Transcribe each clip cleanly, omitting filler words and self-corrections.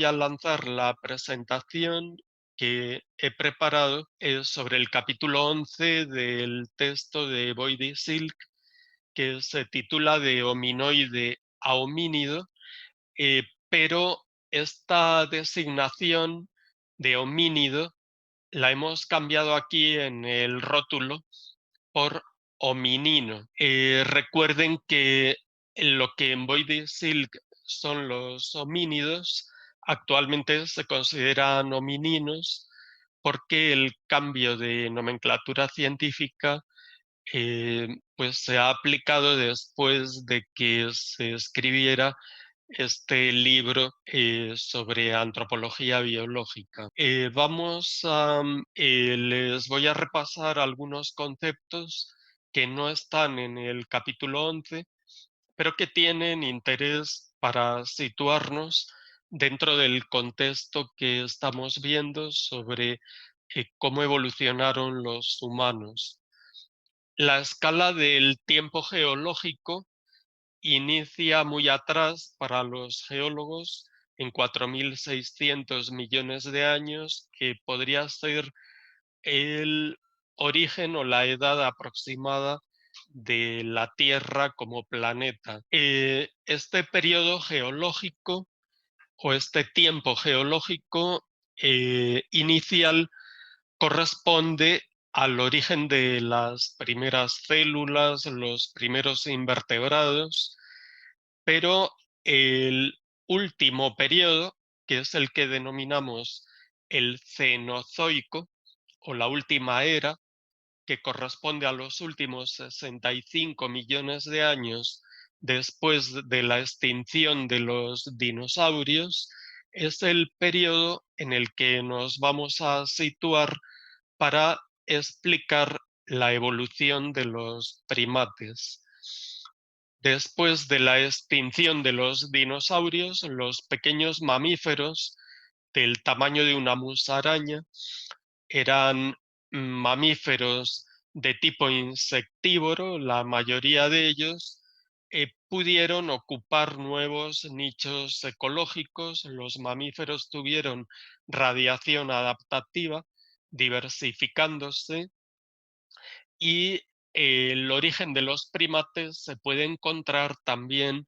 voy a lanzar la presentación que he preparado sobre el capítulo 11 del texto de Boydie Silk, que se titula De hominoide a homínido, pero esta designación de homínido la hemos cambiado aquí en el rótulo por hominino. Recuerden que lo que en Boydie Silk son los homínidos, actualmente se consideran homininos porque el cambio de nomenclatura científica pues se ha aplicado después de que se escribiera este libro sobre antropología biológica. Les voy a repasar algunos conceptos que no están en el capítulo 11, pero que tienen interés para situarnos dentro del contexto que estamos viendo sobre cómo evolucionaron los humanos. La escala del tiempo geológico inicia muy atrás para los geólogos, en 4.600 millones de años, que podría ser el origen o la edad aproximada de la Tierra como planeta. Este periodo geológico o este tiempo geológico inicial corresponde al origen de las primeras células, los primeros invertebrados, pero el último periodo, que es el que denominamos el Cenozoico o la última era, que corresponde a los últimos 65 millones de años después de la extinción de los dinosaurios, es el periodo en el que nos vamos a situar para explicar la evolución de los primates. Después de la extinción de los dinosaurios, los pequeños mamíferos del tamaño de una musaraña eran mamíferos de tipo insectívoro, la mayoría de ellos pudieron ocupar nuevos nichos ecológicos. Los mamíferos tuvieron radiación adaptativa, diversificándose, y el origen de los primates se puede encontrar también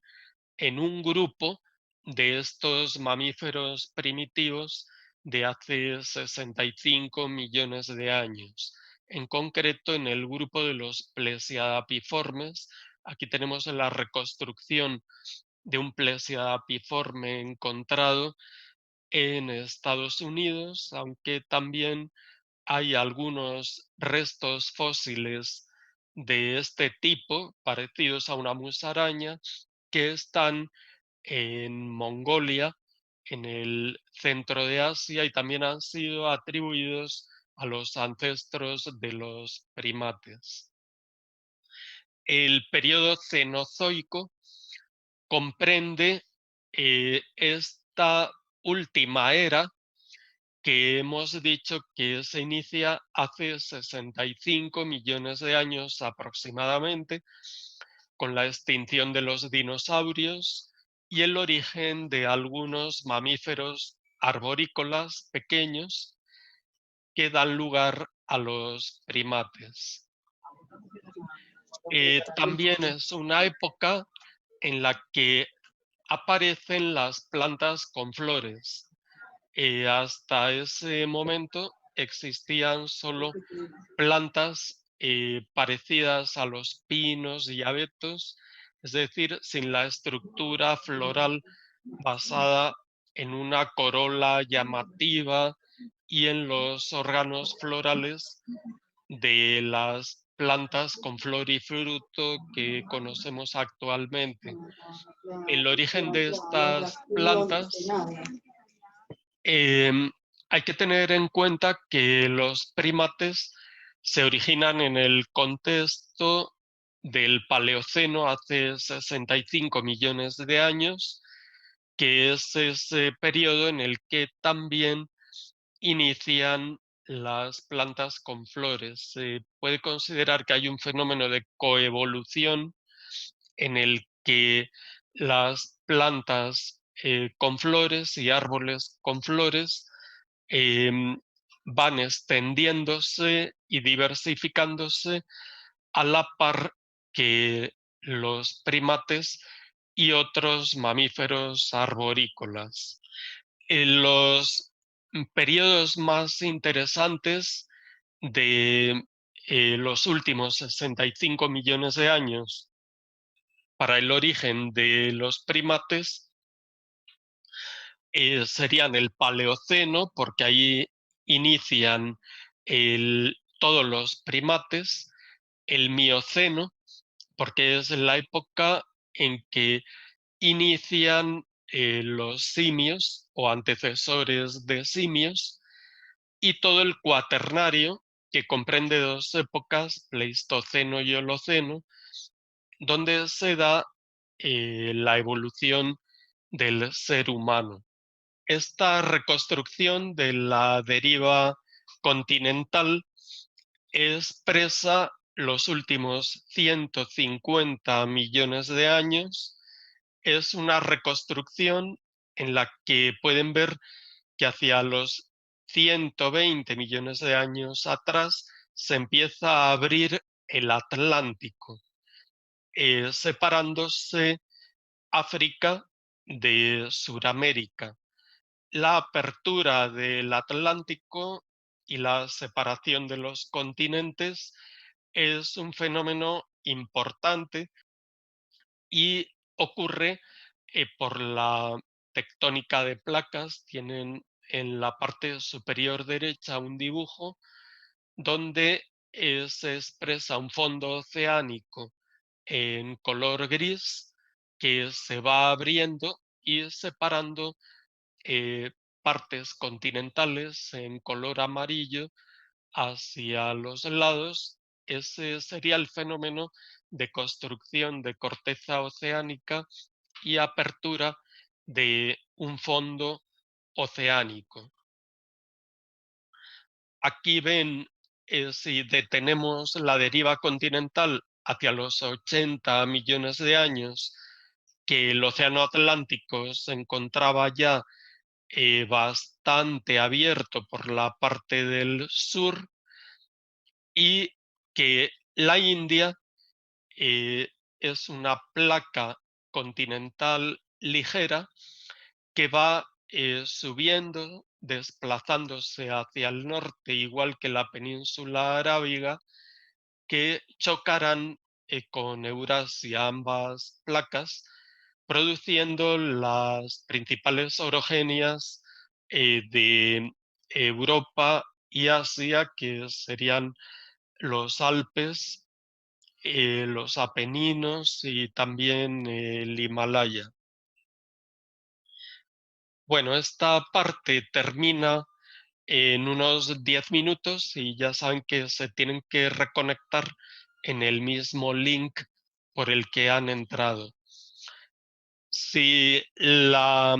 en un grupo de estos mamíferos primitivos de hace 65 millones de años. En concreto, en el grupo de los plesiadapiformes. Aquí tenemos la reconstrucción de un plesiadapiforme encontrado en Estados Unidos, aunque también hay algunos restos fósiles de este tipo, parecidos a una musaraña, que están en Mongolia, en el centro de Asia, y también han sido atribuidos a los ancestros de los primates. El periodo Cenozoico comprende esta última era que hemos dicho que se inicia hace 65 millones de años aproximadamente, con la extinción de los dinosaurios y el origen de algunos mamíferos arborícolas pequeños que dan lugar a los primates. También es una época en la que aparecen las plantas con flores. Hasta ese momento existían solo plantas parecidas a los pinos y abetos, es decir, sin la estructura floral basada en una corola llamativa y en los órganos florales de las plantas con flor y fruto que conocemos actualmente. El origen de estas plantas, hay que tener en cuenta que los primates se originan en el contexto del Paleoceno hace 65 millones de años, que es ese periodo en el que también inician las plantas con flores. Se puede considerar que hay un fenómeno de coevolución en el que las plantas con flores y árboles con flores van extendiéndose y diversificándose a la par que los primates y otros mamíferos arborícolas. En los periodos más interesantes de los últimos 65 millones de años para el origen de los primates serían el Paleoceno, porque ahí inician todos los primates, el Mioceno, porque es la época en que inician los simios o antecesores de simios, y todo el Cuaternario, que comprende dos épocas, Pleistoceno y Holoceno, donde se da la evolución del ser humano. Esta reconstrucción de la deriva continental expresa los últimos 150 millones de años. Es una reconstrucción en la que pueden ver que hacia los 120 millones de años atrás se empieza a abrir el Atlántico, separándose África de Suramérica. La apertura del Atlántico y la separación de los continentes es un fenómeno importante y ocurre por la tectónica de placas. Tienen en la parte superior derecha un dibujo donde se expresa un fondo oceánico en color gris que se va abriendo y separando eh, partes continentales en color amarillo hacia los lados. Ese sería el fenómeno de construcción de corteza oceánica y apertura de un fondo oceánico. Aquí ven, si detenemos la deriva continental hacia los 80 millones de años, que el océano Atlántico se encontraba ya bastante abierto por la parte del sur, y que la India es una placa continental ligera que va subiendo, desplazándose hacia el norte, igual que la península arábiga, que chocarán con Eurasia ambas placas, produciendo las principales orogenias de Europa y Asia, que serían los Alpes, los Apeninos y también el Himalaya. Bueno, esta parte termina en unos 10 minutos y ya saben que se tienen que reconectar en el mismo link por el que han entrado. Si la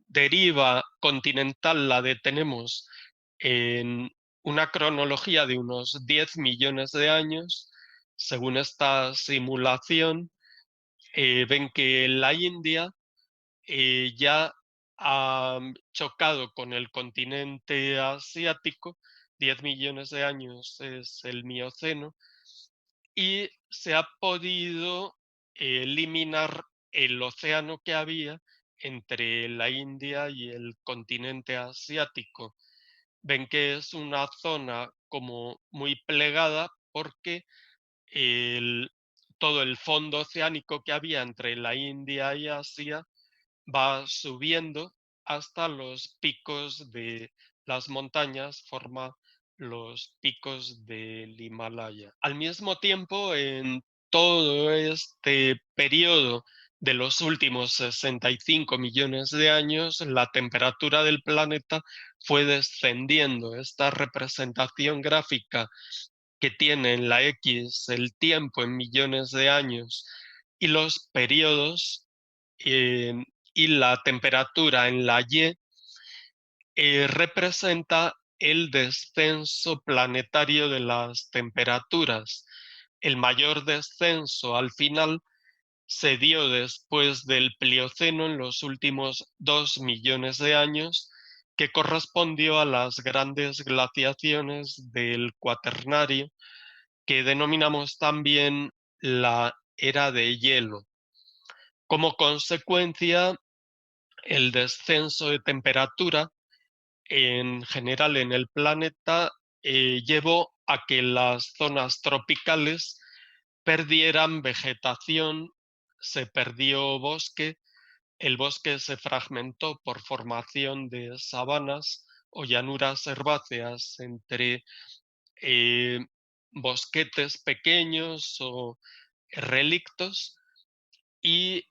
deriva continental la detenemos en una cronología de unos 10 millones de años, según esta simulación, ven que la India ya ha chocado con el continente asiático. 10 millones de años es el Mioceno, y se ha podido eliminar el océano que había entre la India y el continente asiático. Ven que es una zona como muy plegada, porque el, todo el fondo oceánico que había entre la India y Asia va subiendo hasta los picos de las montañas, forma los picos del Himalaya. Al mismo tiempo, en todo este periodo de los últimos 65 millones de años, la temperatura del planeta fue descendiendo. Esta representación gráfica que tiene en la X el tiempo en millones de años y los periodos eh, y la temperatura en la Y, representa el descenso planetario de las temperaturas. El mayor descenso al final se dio después del Plioceno en los últimos 2 millones de años, que correspondió a las grandes glaciaciones del Cuaternario, que denominamos también la era de hielo. Como consecuencia, el descenso de temperatura en general en el planeta llevó a que las zonas tropicales perdieran vegetación, se perdió bosque, el bosque se fragmentó por formación de sabanas o llanuras herbáceas entre eh, bosquetes pequeños o relictos, y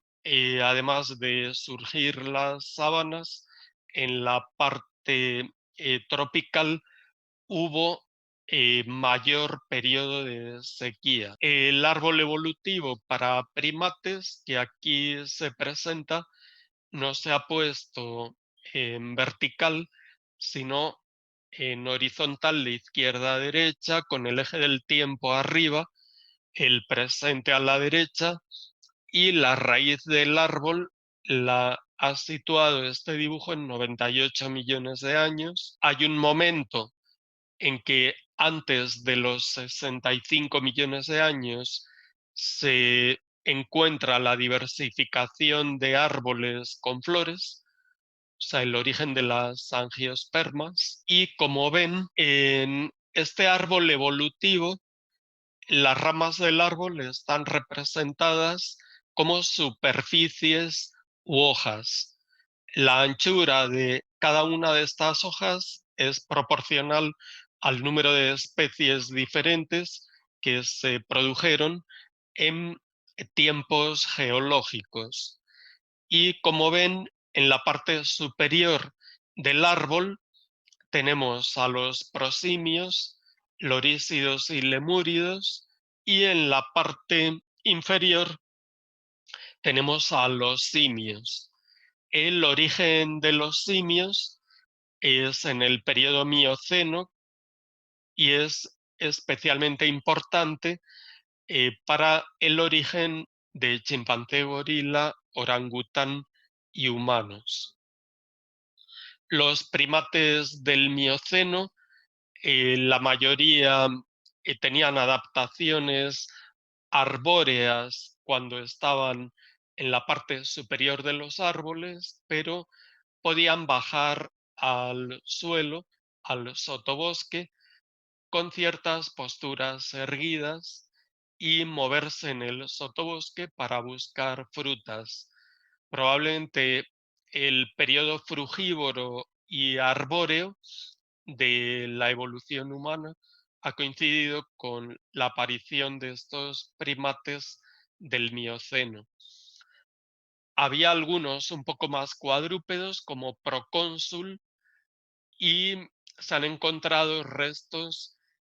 además de surgir las sabanas, en la parte tropical hubo mayor periodo de sequía. El árbol evolutivo para primates que aquí se presenta no se ha puesto en vertical, sino en horizontal de izquierda a derecha, con el eje del tiempo arriba, el presente a la derecha, y la raíz del árbol la ha situado este dibujo en 98 millones de años. Hay un momento en que antes de los 65 millones de años se encuentra la diversificación de árboles con flores, o sea, el origen de las angiospermas. Y como ven, en este árbol evolutivo, las ramas del árbol están representadas como superficies u hojas. La anchura de cada una de estas hojas es proporcional al número de especies diferentes que se produjeron en tiempos geológicos. Y como ven, en la parte superior del árbol tenemos a los prosimios, lorísidos y lemúridos, y en la parte inferior tenemos a los simios. El origen de los simios es en el periodo Mioceno y es especialmente importante para el origen de chimpancé, gorila, orangután y humanos. Los primates del Mioceno, la mayoría tenían adaptaciones arbóreas cuando estaban en la parte superior de los árboles, pero podían bajar al suelo, al sotobosque, con ciertas posturas erguidas y moverse en el sotobosque para buscar frutas. Probablemente el periodo frugívoro y arbóreo de la evolución humana ha coincidido con la aparición de estos primates del Mioceno. Había algunos un poco más cuadrúpedos, como Procónsul, y se han encontrado restos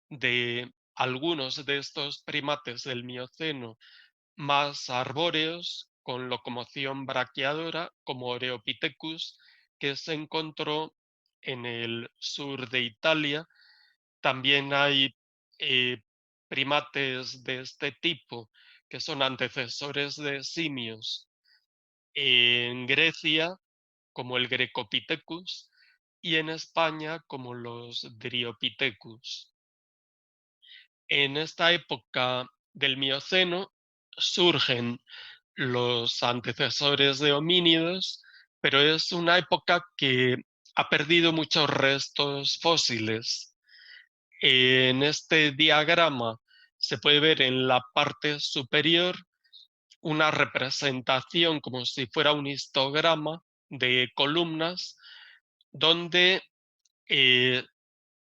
de algunos de estos primates del Mioceno más arbóreos, con locomoción braquiadora, como Oreopithecus, que se encontró en el sur de Italia. También hay eh, primates de este tipo, que son antecesores de simios, en Grecia, como el Grecopithecus, y en España, como los Dryopithecus. En esta época del Mioceno surgen los antecesores de homínidos, pero es una época que ha perdido muchos restos fósiles. En este diagrama se puede ver en la parte superior una representación como si fuera un histograma de columnas, donde eh,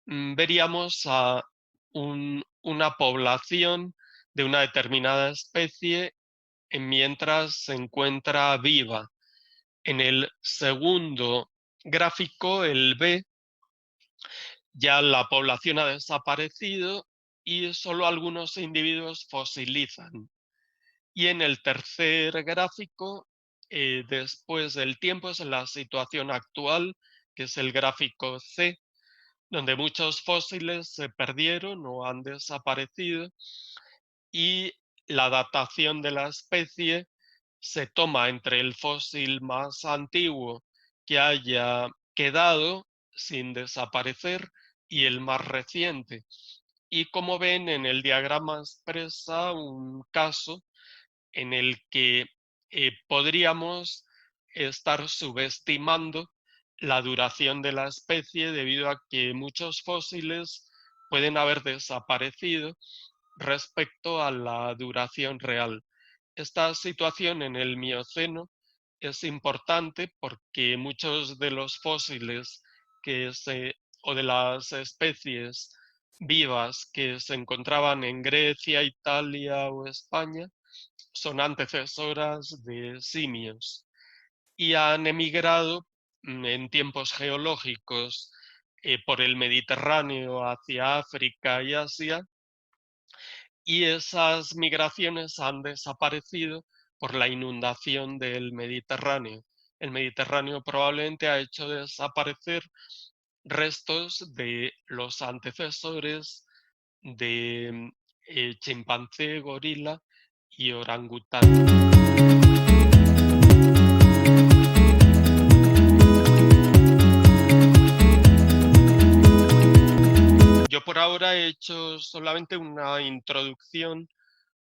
veríamos a una población de una determinada especie mientras se encuentra viva. En el segundo gráfico, el B, ya la población ha desaparecido y solo algunos individuos fosilizan. Y en el tercer gráfico, después del tiempo, es la situación actual, que es el gráfico C, donde muchos fósiles se perdieron o han desaparecido, y la datación de la especie se toma entre el fósil más antiguo que haya quedado sin desaparecer y el más reciente. Y como ven, en el diagrama expresa un caso en el que podríamos estar subestimando la duración de la especie debido a que muchos fósiles pueden haber desaparecido respecto a la duración real. Esta situación en el Mioceno es importante porque muchos de los fósiles o de las especies vivas que se encontraban en Grecia, Italia o España son antecesoras de simios y han emigrado en tiempos geológicos por el Mediterráneo hacia África y Asia, y esas migraciones han desaparecido por la inundación del Mediterráneo. El Mediterráneo probablemente ha hecho desaparecer restos de los antecesores de chimpancé, gorila y orangután. Yo por ahora he hecho solamente una introducción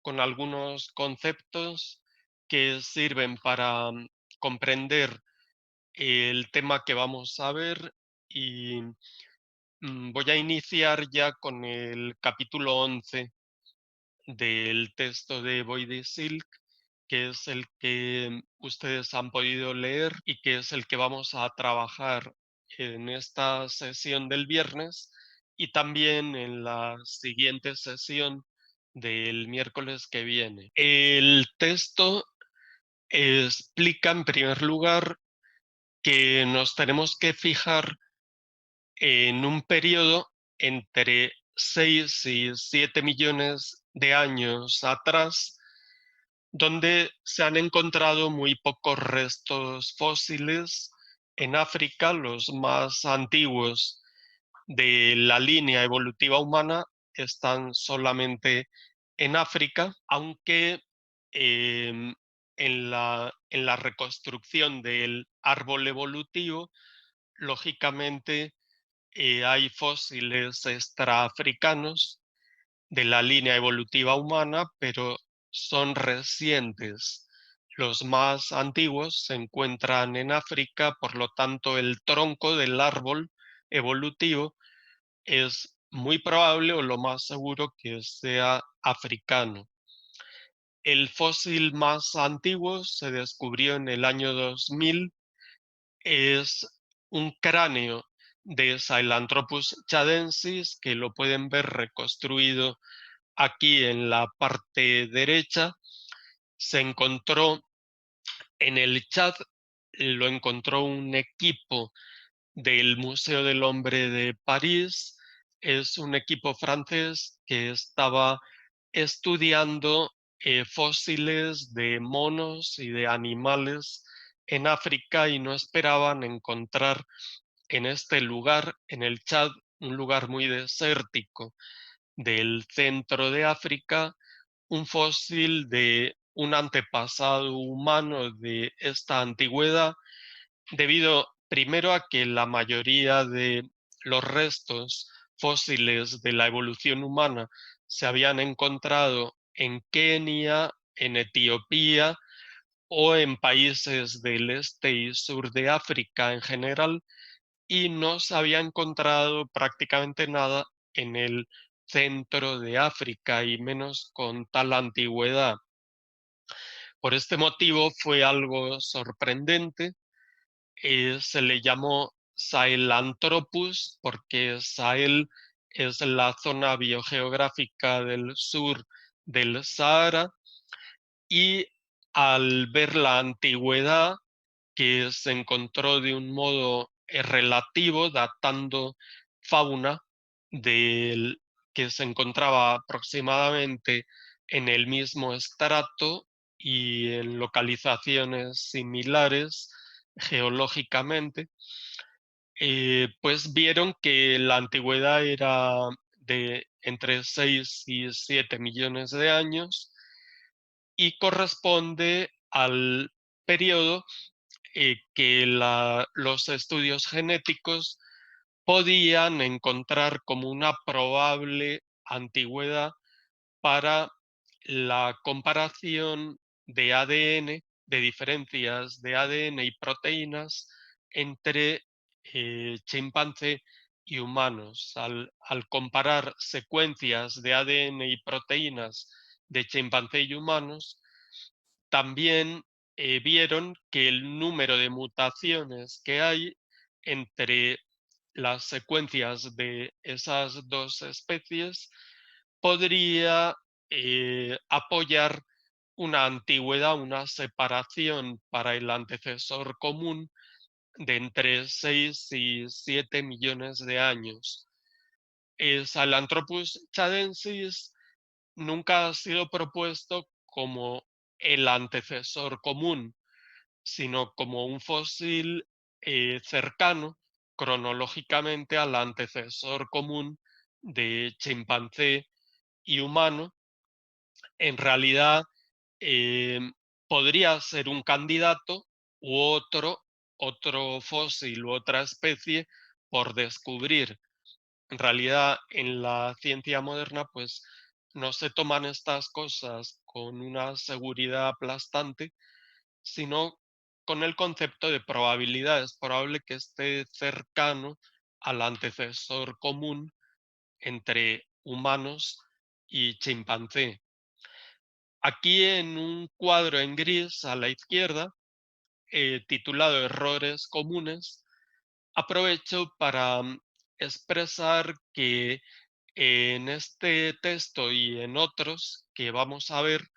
con algunos conceptos que sirven para comprender el tema que vamos a ver, y voy a iniciar ya con el capítulo 11 del texto de Boydie-Silk, que es el que ustedes han podido leer y que es el que vamos a trabajar en esta sesión del viernes y también en la siguiente sesión del miércoles que viene. El texto explica en primer lugar que nos tenemos que fijar en un periodo entre 6 y 7 millones de años atrás, donde se han encontrado muy pocos restos fósiles en África. Los más antiguos de la línea evolutiva humana están solamente en África, aunque en la reconstrucción del árbol evolutivo, lógicamente hay fósiles extraafricanos de la línea evolutiva humana, pero son recientes. Los más antiguos se encuentran en África, por lo tanto el tronco del árbol evolutivo es muy probable o lo más seguro que sea africano. El fósil más antiguo se descubrió en el año 2000, es un cráneo de Sahelanthropus chadensis, que lo pueden ver reconstruido aquí en la parte derecha. Se encontró en el Chad, lo encontró un equipo del Museo del Hombre de París. Es un equipo francés que estaba estudiando fósiles de monos y de animales en África y no esperaban encontrar en este lugar, en el Chad, un lugar muy desértico del centro de África, un fósil de un antepasado humano de esta antigüedad, debido primero a que la mayoría de los restos fósiles de la evolución humana se habían encontrado en Kenia, en Etiopía o en países del este y sur de África en general, y no se había encontrado prácticamente nada en el centro de África, y menos con tal antigüedad. Por este motivo fue algo sorprendente. Se le llamó Sahelanthropus porque Sahel es la zona biogeográfica del sur del Sahara, y al ver la antigüedad que se encontró de un modo relativo, datando fauna del que se encontraba aproximadamente en el mismo estrato y en localizaciones similares geológicamente, pues vieron que la antigüedad era de entre 6 y 7 millones de años y corresponde al periodo que los estudios genéticos podían encontrar como una probable antigüedad para la comparación de ADN, de diferencias de ADN y proteínas entre chimpancé y humanos. Al comparar secuencias de ADN y proteínas de chimpancé y humanos, también vieron que el número de mutaciones que hay entre las secuencias de esas dos especies podría apoyar una antigüedad, una separación para el antecesor común de entre 6 y 7 millones de años. Sahelanthropus chadensis nunca ha sido propuesto como el antecesor común, sino como un fósil cercano cronológicamente al antecesor común de chimpancé y humano. En realidad, eh, podría ser un candidato u otro fósil u otra especie por descubrir. En realidad, en la ciencia moderna, pues no se toman estas cosas con una seguridad aplastante, sino con el concepto de probabilidad. Es probable que esté cercano al antecesor común entre humanos y chimpancé. Aquí en un cuadro en gris a la izquierda, titulado Errores comunes, aprovecho para expresar que en este texto y en otros que vamos a ver,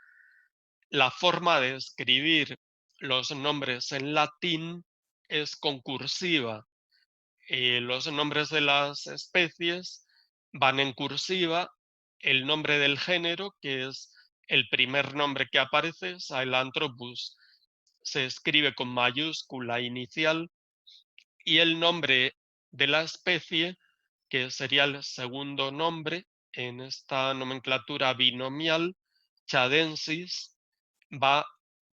la forma de escribir los nombres en latín es concursiva. Los nombres de las especies van en cursiva. El nombre del género, que es el primer nombre que aparece, Sahelanthropus, se escribe con mayúscula inicial, y el nombre de la especie, que sería el segundo nombre en esta nomenclatura binomial, chadensis, va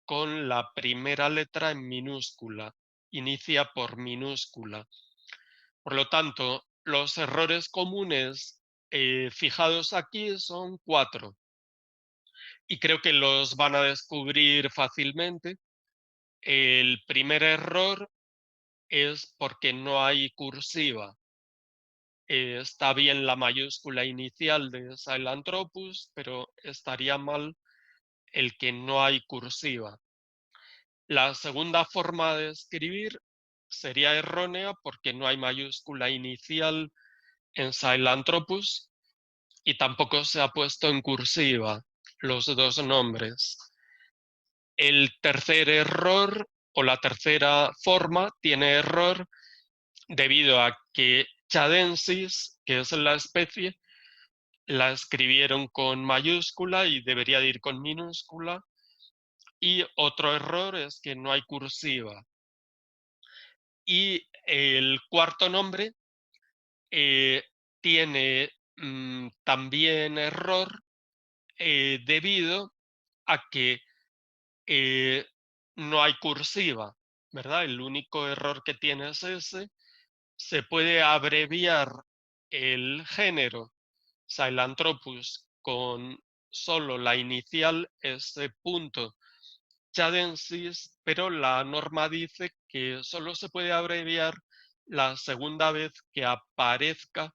con la primera letra en minúscula, inicia por minúscula. Por lo tanto, los errores comunes fijados aquí son 4 y creo que los van a descubrir fácilmente. El primer error es porque no hay cursiva. Está bien la mayúscula inicial de Sahelanthropus, pero estaría mal el que no hay cursiva. La segunda forma de escribir sería errónea porque no hay mayúscula inicial en Sahelanthropus y tampoco se ha puesto en cursiva los dos nombres. El tercer error o la tercera forma tiene error debido a que chadensis, que es la especie, la escribieron con mayúscula y debería de ir con minúscula. Y otro error es que no hay cursiva. Y el cuarto nombre tiene también error debido a que no hay cursiva, ¿verdad? El único error que tiene es ese. Se puede abreviar el género Sahelanthropus con solo la inicial S. chadensis, pero la norma dice que solo se puede abreviar la segunda vez que aparezca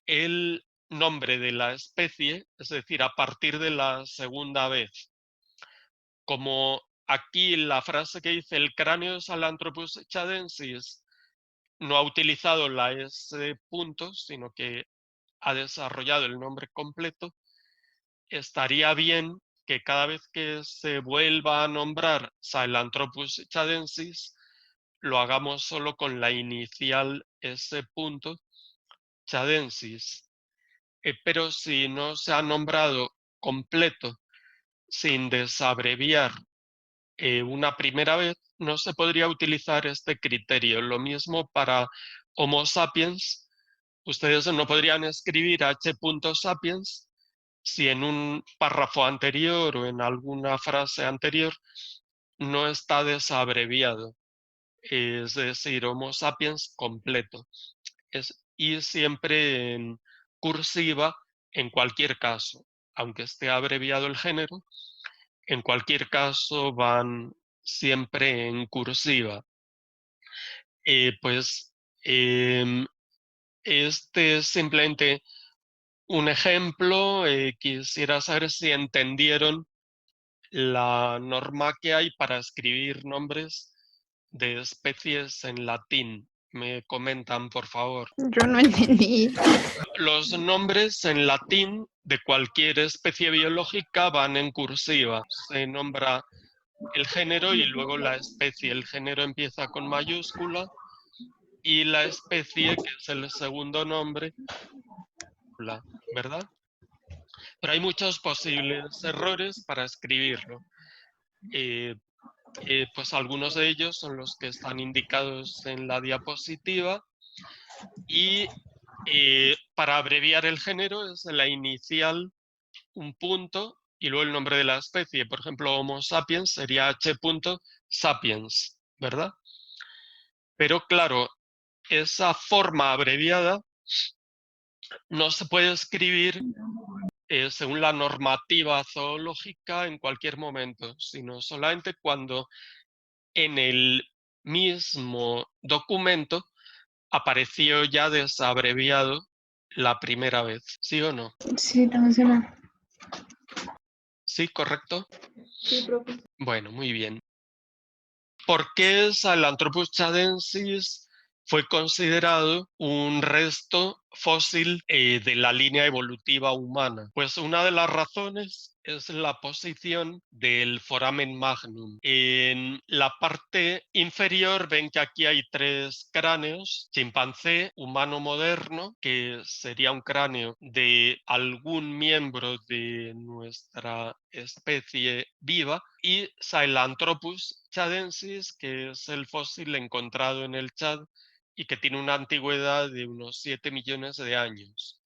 el nombre de la especie, es decir, a partir de la segunda vez. Como aquí la frase que dice el cráneo de Sahelanthropus chadensis no ha utilizado la S sino que ha desarrollado el nombre completo, estaría bien que cada vez que se vuelva a nombrar Sahelanthropus chadensis, lo hagamos solo con la inicial S. chadensis. Pero si no se ha nombrado completo sin desabreviar una primera vez, no se podría utilizar este criterio. Lo mismo para Homo sapiens. Ustedes no podrían escribir H. sapiens si en un párrafo anterior o en alguna frase anterior no está desabreviado, es decir, Homo sapiens completo. Y siempre en cursiva en cualquier caso, aunque esté abreviado el género, en cualquier caso van siempre en cursiva. Pues este es simplemente un ejemplo. Quisiera saber si entendieron la norma que hay para escribir nombres de especies en latín. Me comentan, por favor. Yo no entendí. Los nombres en latín de cualquier especie biológica van en cursiva. Se nombra el género y luego la especie. El género empieza con mayúscula y la especie, que es el segundo nombre, ¿verdad? Pero hay muchos posibles errores para escribirlo. Eh, pues algunos de ellos son los que están indicados en la diapositiva y para abreviar el género es la inicial, un punto y luego el nombre de la especie. Por ejemplo, Homo sapiens sería H. sapiens, ¿verdad? Pero claro, esa forma abreviada no se puede escribir según la normativa zoológica en cualquier momento, sino solamente cuando en el mismo documento apareció ya desabreviado la primera vez. ¿Sí o no? Sí, no sé más. ¿Sí, correcto? Sí, profe. Bueno, muy bien. ¿Por qué Sahelanthropus chadensis fue considerado un resto fósil de la línea evolutiva humana? Pues una de las razones es la posición del foramen magnum. En la parte inferior ven que aquí hay 3 cráneos: chimpancé, humano moderno, que sería un cráneo de algún miembro de nuestra especie viva, y Sahelanthropus chadensis, que es el fósil encontrado en el Chad y que tiene una antigüedad de unos 7 millones de años.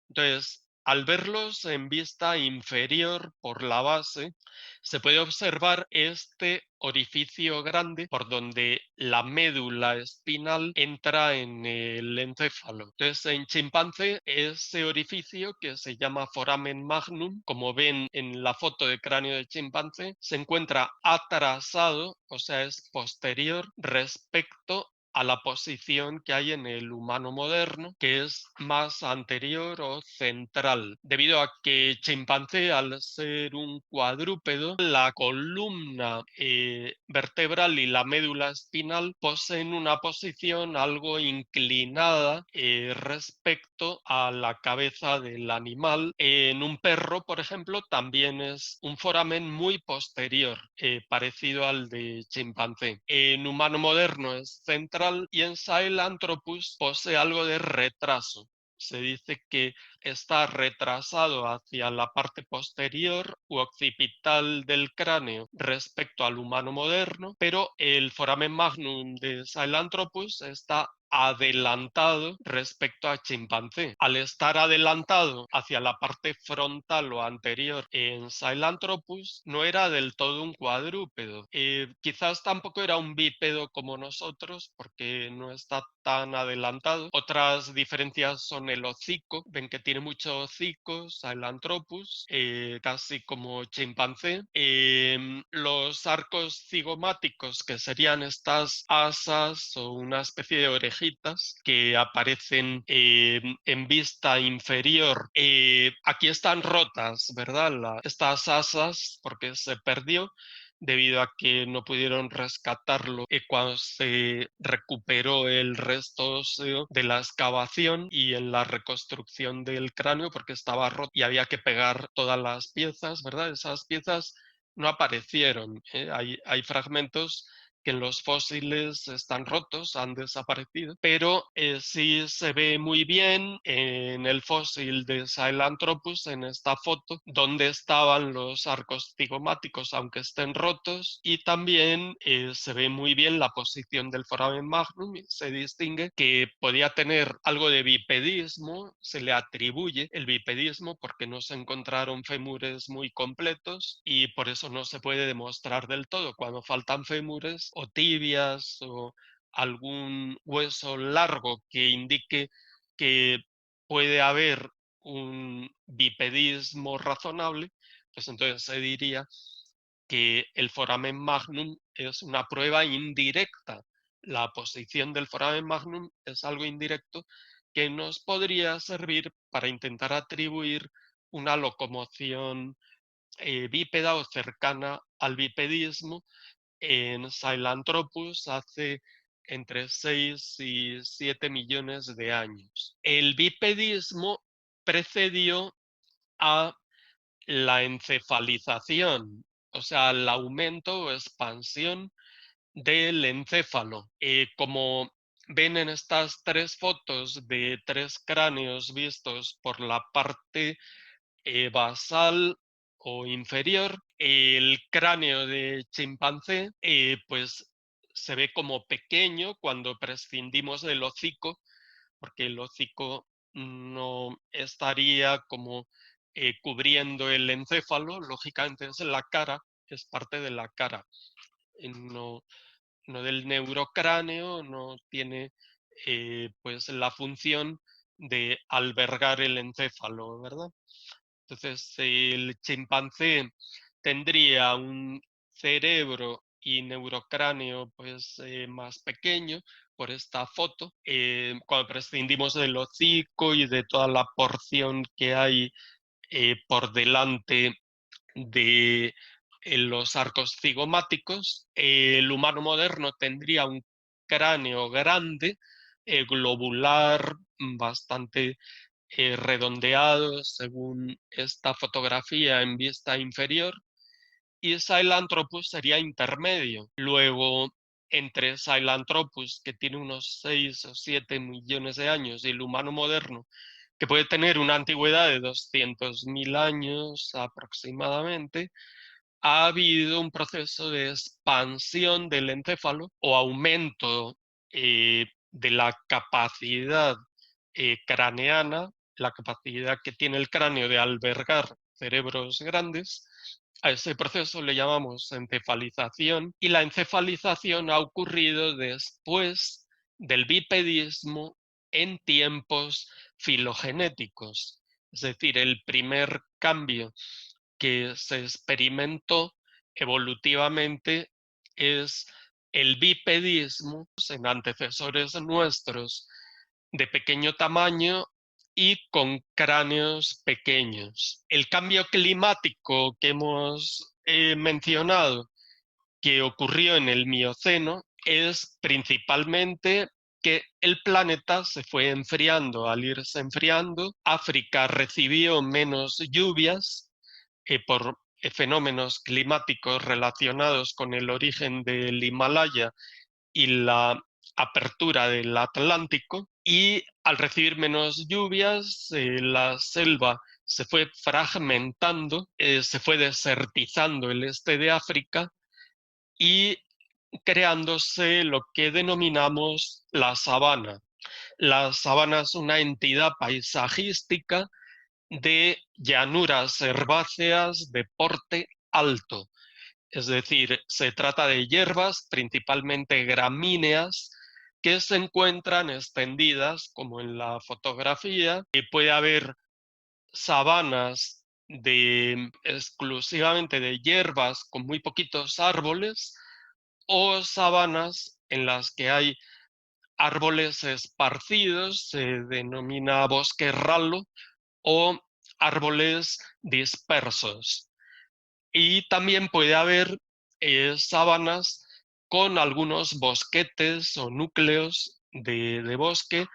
Entonces, al verlos en vista inferior por la base, se puede observar este orificio grande por donde la médula espinal entra en el encéfalo. Entonces, en chimpancé, ese orificio, que se llama foramen magnum, como ven en la foto de cráneo de chimpancé, se encuentra atrasado, o sea, es posterior respecto a la posición que hay en el humano moderno, que es más anterior o central, debido a que chimpancé, al ser un cuadrúpedo, la columna vertebral y la médula espinal poseen una posición algo inclinada respecto a la cabeza del animal. En un perro, por ejemplo, también es un foramen muy posterior, parecido al de chimpancé. En humano moderno es central y en Sahelanthropus posee algo de retraso. Se dice que está retrasado hacia la parte posterior u occipital del cráneo respecto al humano moderno, pero el foramen magnum de Sahelanthropus está adelantado respecto a chimpancé. Al estar adelantado hacia la parte frontal o anterior en Sahelanthropus, no era del todo un cuadrúpedo. Quizás tampoco era un bípedo como nosotros, porque no está tan adelantado. Otras diferencias son el hocico. Ven que tiene mucho hocico Sahelanthropus, casi como chimpancé. Los arcos cigomáticos, que serían estas asas o una especie de orejitas que aparecen en vista inferior, aquí están rotas, ¿verdad? Estas asas, porque se perdió debido a que no pudieron rescatarlo cuando se recuperó el resto óseo de la excavación y en la reconstrucción del cráneo, porque estaba roto y había que pegar todas las piezas, ¿verdad? Esas piezas no aparecieron. Hay fragmentos que en los fósiles están rotos, han desaparecido, pero sí se ve muy bien en el fósil de Sahelanthropus, en esta foto, dónde estaban los arcos cigomáticos, aunque estén rotos, y también se ve muy bien la posición del foramen magnum, y se distingue que podía tener algo de bipedismo, se le atribuye el bipedismo porque no se encontraron fémures muy completos y por eso no se puede demostrar del todo. Cuando faltan fémures o tibias o algún hueso largo que indique que puede haber un bipedismo razonable, pues entonces se diría que el foramen magnum es una prueba indirecta. La posición del foramen magnum es algo indirecto que nos podría servir para intentar atribuir una locomoción bípeda o cercana al bipedismo en Sahelanthropus hace entre 6 y 7 millones de años. El bipedismo precedió a la encefalización, o sea, el aumento o expansión del encéfalo. Como ven en estas tres fotos de tres cráneos vistos por la parte basal o inferior, el cráneo de chimpancé pues se ve como pequeño cuando prescindimos del hocico, porque el hocico no estaría como cubriendo el encéfalo, lógicamente es la cara, es parte de la cara, no, no del neurocráneo, no tiene pues la función de albergar el encéfalo, ¿verdad? Entonces, el chimpancé tendría un cerebro y neurocráneo pues más pequeño por esta foto. Cuando prescindimos del hocico y de toda la porción que hay por delante de los arcos cigomáticos, el humano moderno tendría un cráneo grande, globular, bastante redondeado según esta fotografía en vista inferior, y Sahelanthropus sería intermedio. Luego, entre Sahelanthropus, que tiene unos 6 o 7 millones de años, y el humano moderno, que puede tener una antigüedad de 200.000 años aproximadamente, ha habido un proceso de expansión del encéfalo o aumento de la capacidad craneana, la capacidad que tiene el cráneo de albergar cerebros grandes. A ese proceso le llamamos encefalización, y la encefalización ha ocurrido después del bipedismo en tiempos filogenéticos. Es decir, el primer cambio que se experimentó evolutivamente es el bipedismo en antecesores nuestros de pequeño tamaño y con cráneos pequeños. El cambio climático que hemos mencionado, que ocurrió en el Mioceno, es principalmente que el planeta se fue enfriando. Al irse enfriando, África recibió menos lluvias por fenómenos climáticos relacionados con el origen del Himalaya y la apertura del Atlántico, y al recibir menos lluvias, la selva se fue fragmentando, se fue desertizando el este de África y creándose lo que denominamos la sabana. La sabana es una entidad paisajística de llanuras herbáceas de porte alto. Es decir, se trata de hierbas, principalmente gramíneas, que se encuentran extendidas, como en la fotografía, y puede haber sabanas exclusivamente de hierbas con muy poquitos árboles, o sabanas en las que hay árboles esparcidos, se denomina bosque ralo, o árboles dispersos. Y también puede haber sabanas con algunos bosquetes o núcleos de bosque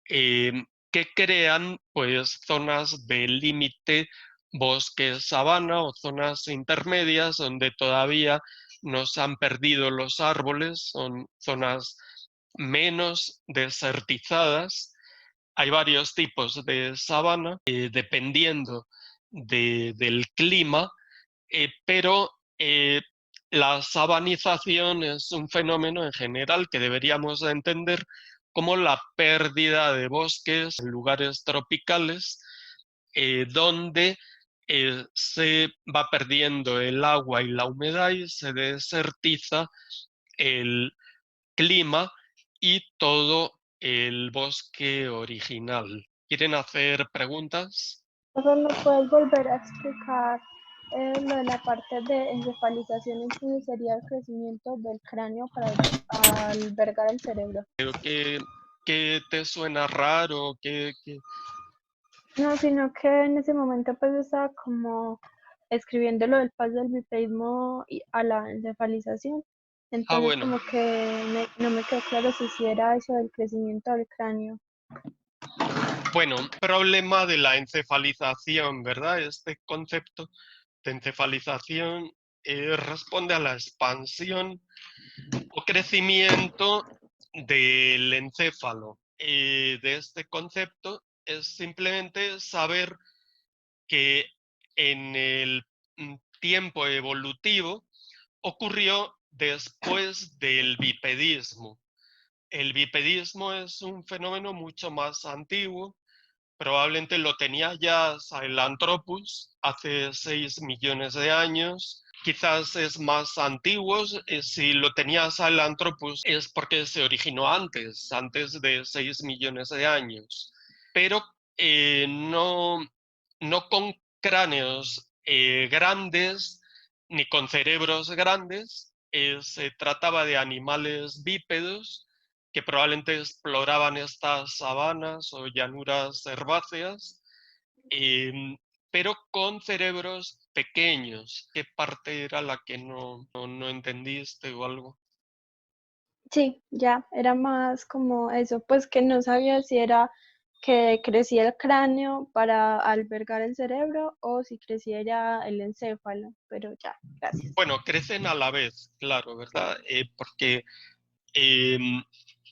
eh, que crean pues zonas de límite bosque-sabana o zonas intermedias donde todavía no se han perdido los árboles, son zonas menos desertizadas. Hay varios tipos de sabana, dependiendo del clima, pero la sabanización es un fenómeno en general que deberíamos de entender como la pérdida de bosques en lugares tropicales, donde se va perdiendo el agua y la humedad y se desertiza el clima y todo el bosque original. ¿Quieren hacer preguntas? Profe, ¿me puedes volver a explicar lo de la parte de encefalización? Entonces sería el crecimiento del cráneo para albergar el cerebro. ¿Qué te suena raro? No, sino que en ese momento pues estaba como escribiendo lo del paso del bipedismo a la encefalización. Ah, Entonces bueno. como que no me quedó claro si era eso del crecimiento del cráneo. Bueno, problema de la encefalización, ¿verdad? Este concepto de encefalización responde a la expansión o crecimiento del encéfalo. De este concepto es simplemente saber que en el tiempo evolutivo ocurrió después del bipedismo. El bipedismo es un fenómeno mucho más antiguo. Probablemente lo tenía ya Sahelanthropus hace 6 millones de años. Quizás es más antiguo. Si lo tenía Sahelanthropus es porque se originó antes de 6 millones de años. Pero no con cráneos grandes ni con cerebros grandes. Se trataba de animales bípedos que probablemente exploraban estas sabanas o llanuras herbáceas, pero con cerebros pequeños. ¿Qué parte era la que no entendiste o algo? Sí, ya, era más como eso, pues que no sabía si era que crecía el cráneo para albergar el cerebro o si creciera el encéfalo, pero ya, gracias. Bueno, crecen a la vez, claro, ¿verdad? Porque em,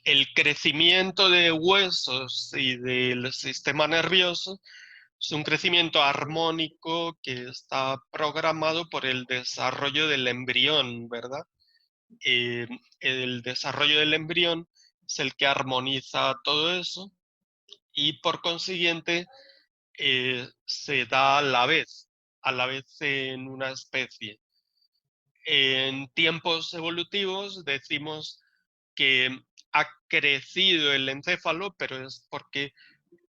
el crecimiento de huesos y del sistema nervioso es un crecimiento armónico que está programado por el desarrollo del embrión, ¿verdad? El desarrollo del embrión es el que armoniza todo eso y por consiguiente se da a la vez en una especie. En tiempos evolutivos decimos que ha crecido el encéfalo, pero es porque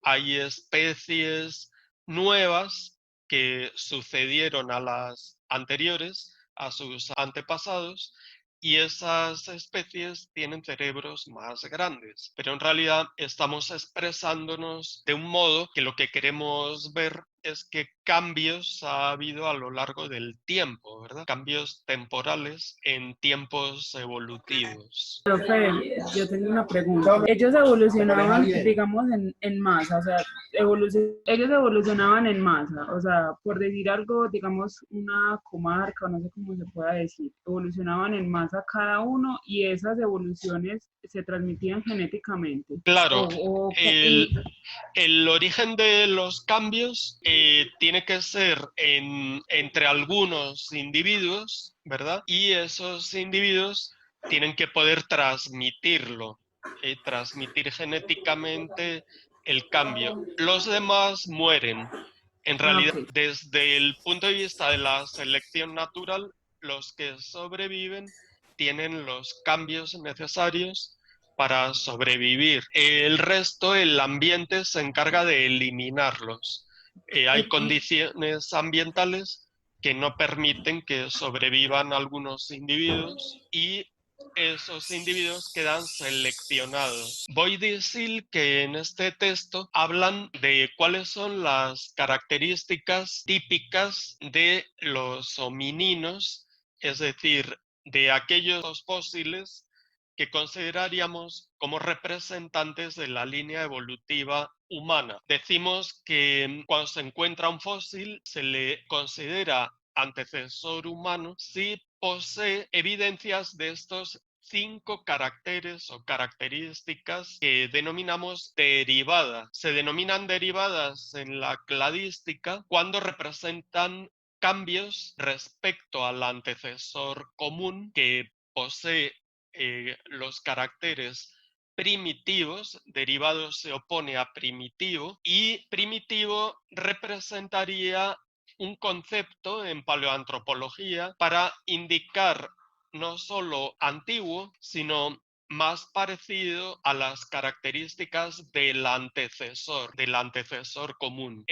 hay especies nuevas que sucedieron a las anteriores, a sus antepasados, y esas especies tienen cerebros más grandes. Pero en realidad estamos expresándonos de un modo que lo que queremos ver es qué cambios ha habido a lo largo del tiempo, ¿verdad? Cambios temporales en tiempos evolutivos. Profe, yo tengo una pregunta. Ellos evolucionaban, digamos, en masa, o sea, ellos evolucionaban en masa, o sea, por decir algo, digamos, una comarca, no sé cómo se pueda decir, evolucionaban en masa cada uno y esas evoluciones se transmitían genéticamente. Claro, O, el, el origen de los cambios tiene que ser entre algunos individuos, ¿verdad? Y esos individuos tienen que poder transmitirlo, transmitir genéticamente el cambio. Los demás mueren. En realidad, ok. desde el punto de vista de la selección natural, los que sobreviven tienen los cambios necesarios para sobrevivir. El resto, el ambiente se encarga de eliminarlos. Hay condiciones ambientales que no permiten que sobrevivan algunos individuos y esos individuos quedan seleccionados. Boyd y Seal, que en este texto hablan de cuáles son las características típicas de los homininos, es decir, de aquellos fósiles que consideraríamos como representantes de la línea evolutiva humana. Decimos que cuando se encuentra un fósil se le considera antecesor humano si posee evidencias de estos 5 caracteres o características que denominamos derivadas. Se denominan derivadas en la cladística cuando representan cambios respecto al antecesor común que posee los caracteres primitivos. Derivado se opone a primitivo, y primitivo representaría un concepto en paleoantropología para indicar no solo antiguo, sino más parecido a las características del antecesor común.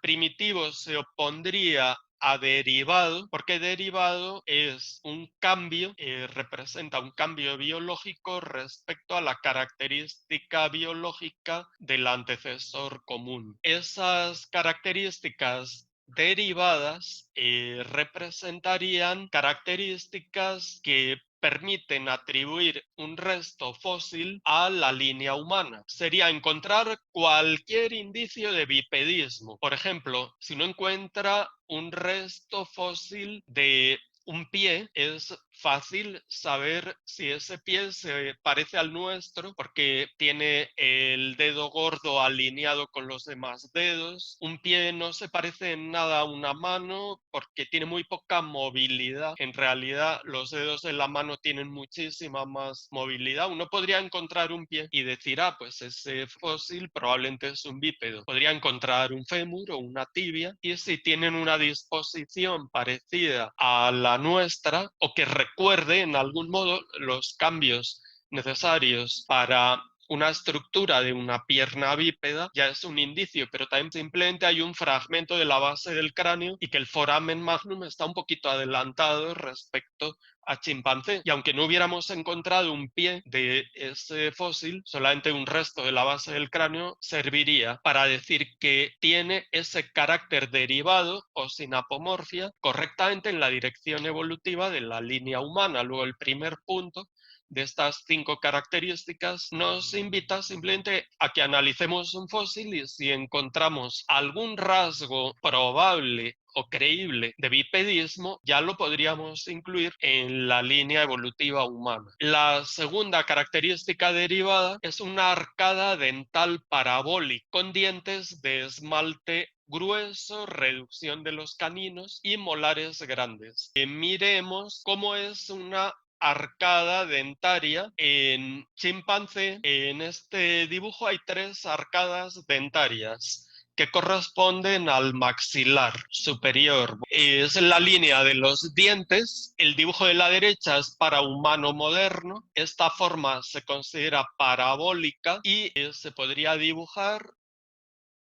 Primitivo se opondría a derivado, porque derivado es un cambio, representa un cambio biológico respecto a la característica biológica del antecesor común. Esas características derivadas representarían características que permiten atribuir un resto fósil a la línea humana. Sería encontrar cualquier indicio de bipedismo. Por ejemplo, si uno encuentra un resto fósil de un pie, es fácil saber si ese pie se parece al nuestro porque tiene el dedo gordo alineado con los demás dedos. Un pie no se parece en nada a una mano porque tiene muy poca movilidad. En realidad, los dedos de la mano tienen muchísima más movilidad. Uno podría encontrar un pie y decir, pues ese fósil probablemente es un bípedo. Podría encontrar un fémur o una tibia, y si tienen una disposición parecida a la nuestra, o que recuerde en algún modo los cambios necesarios para una estructura de una pierna bípeda, ya es un indicio, pero también simplemente hay un fragmento de la base del cráneo y que el foramen magnum está un poquito adelantado respecto a chimpancé. Y aunque no hubiéramos encontrado un pie de ese fósil, solamente un resto de la base del cráneo serviría para decir que tiene ese carácter derivado o sinapomorfia correctamente en la dirección evolutiva de la línea humana. Luego, el primer punto de estas 5 características nos invita simplemente a que analicemos un fósil, y si encontramos algún rasgo probable o creíble de bipedismo, ya lo podríamos incluir en la línea evolutiva humana. La segunda característica derivada es una arcada dental parabólica con dientes de esmalte grueso, reducción de los caninos y molares grandes. Miremos cómo es una arcada dentaria en chimpancé. En este dibujo hay 3 arcadas dentarias que corresponden al maxilar superior. Es la línea de los dientes. El dibujo de la derecha es para humano moderno. Esta forma se considera parabólica y se podría dibujar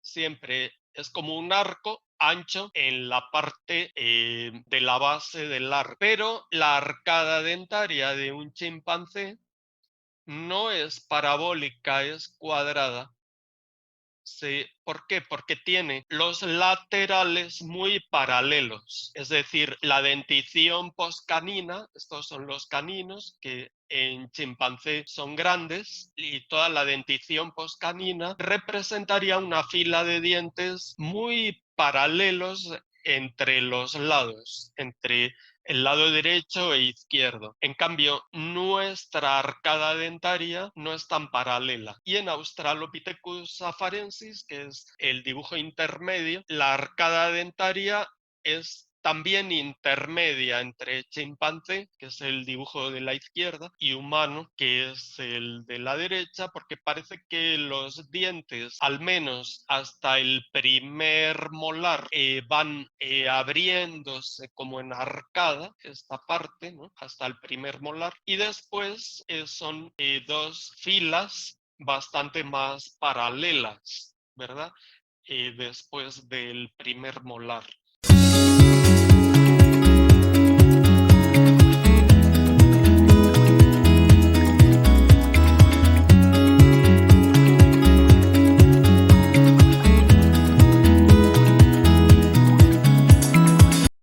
siempre, es como un arco ancho en la parte de la base del arco. Pero la arcada dentaria de un chimpancé no es parabólica, es cuadrada. Sí, ¿por qué? Porque tiene los laterales muy paralelos, es decir, la dentición postcanina, estos son los caninos que en chimpancé son grandes, y toda la dentición postcanina representaría una fila de dientes muy paralelos entre los lados, entre el lado derecho e izquierdo. En cambio, nuestra arcada dentaria no es tan paralela. Y en Australopithecus afarensis, que es el dibujo intermedio, la arcada dentaria es también intermedia entre chimpancé, que es el dibujo de la izquierda, y humano, que es el de la derecha, porque parece que los dientes, al menos hasta el primer molar, van abriéndose como en arcada, esta parte, ¿no?, hasta el primer molar, y después son 2 filas bastante más paralelas, ¿verdad? Después del primer molar.